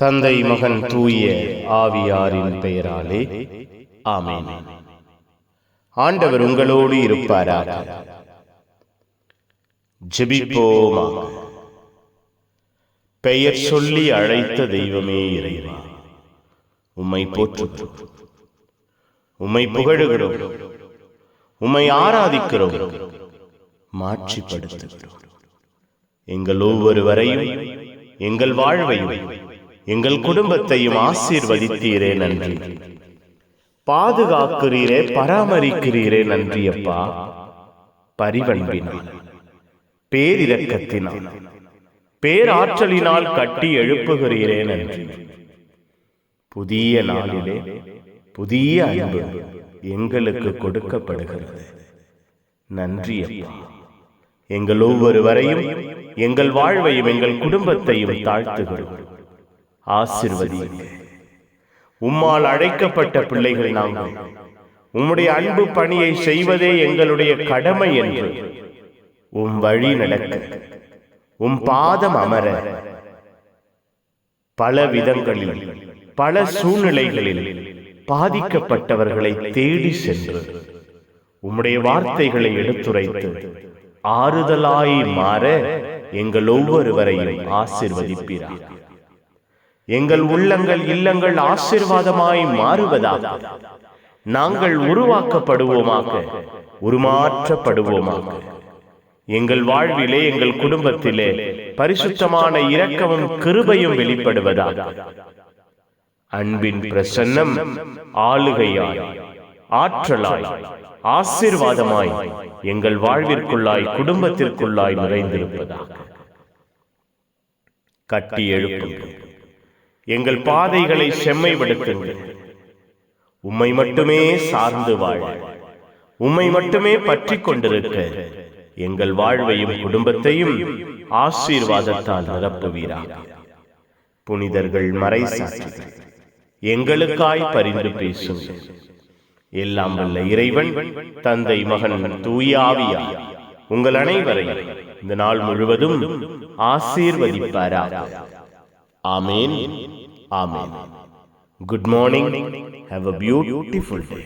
தந்தை மகன் தூய ஆவியாரின் பெயராலே ஆமென். ஆண்டவர் உங்களோடு இருப்பாராக. ஜெபிப்போமாக. பெயர் சொல்லி அழைத்த தெய்வமே இறைவா, உம்மை போற்றுகிறோம், உம்மை புகழுகிறோம், உம்மை ஆராதிக்கிறோம், மாட்சிப்படுத்துகிறோம். எங்கள் ஒவ்வொருவரையும், எங்கள் வாழ்வையும், எங்கள் குடும்பத்தையும் ஆசீர்வதித்தீரே நன்றி. பாதுகாக்கிறீரே, பராமரிக்கிறீரே நன்றி அப்பா. பரிவன்பினால், பேரிரக்கத்தினால், பேராற்றலினால் கட்டி எழுப்புகிறீரே நன்றி. புதிய நாளிலே புதிய அன்பு எங்களுக்கு கொடுக்கப்படுகிறது. நன்றி அப்பா. எங்கள் ஒவ்வொருவரையும், எங்கள் வாழ்வையும், எங்கள் குடும்பத்தையும் தாழ்த்துகிறோம். ஆசீர்வதியுங்கள். உம்மால் அழைக்கப்பட்ட பிள்ளைகள் நாங்கள் உம்முடைய அன்பு பணியை செய்வதே எங்களுடைய கடமை என்று உம் வழி நடக்க, உம் பாதம் அமர, பல விதங்களில், பல சூழ்நிலைகளில் பாதிக்கப்பட்டவர்களை தேடி சென்று உம்முடைய வார்த்தைகளை எடுத்துரைத்து ஆறுதலாய் மாற எங்கள் ஒவ்வொருவரையும் ஆசீர்வதிப்பீராக. எங்கள் உள்ளங்கள், இல்லங்கள் ஆசீர்வாதமாய் மாறுவதாக நாங்கள் உருவாக்கப்படுவோமாக, உருமாற்றப்படுவோமாக. எங்கள் வாழ்விலே, எங்கள் குடும்பத்திலே பரிசுத்தமான இரக்கமும் கிருபையும் வெளிப்படுவதாக. அன்பின் பிரசன்னம் ஆளுகையாய், ஆற்றலாய், ஆசீர்வாதமாய் எங்கள் வாழ்விற்குள்ளாய், குடும்பத்திற்குள்ளாய் நிறைந்திருப்பதாக. கட்டி எழுப்புங்கள். எங்கள் பாதைகளை செம்மைப்படுத்துங்கள். உம்மை மட்டுமே சார்ந்து வாழ, உம்மை மட்டுமே பற்றி கொண்டிருக்க எங்கள் வாழ்வையும் குடும்பத்தையும் ஆசீர்வாதத்தால் நிரப்புவீராக. புனிதர்கள், மறைசாட்சிகள் எங்களுக்காய் பரிந்து பேசுங்கள். எல்லாம் வல்ல இறைவன், தந்தை, மகன், தூய ஆவியார் உங்கள் அனைவரையும் இந்த நாள் முழுவதும் ஆசீர்வதிப்பாராக. Amen. Amen. Good morning. Have a beautiful day.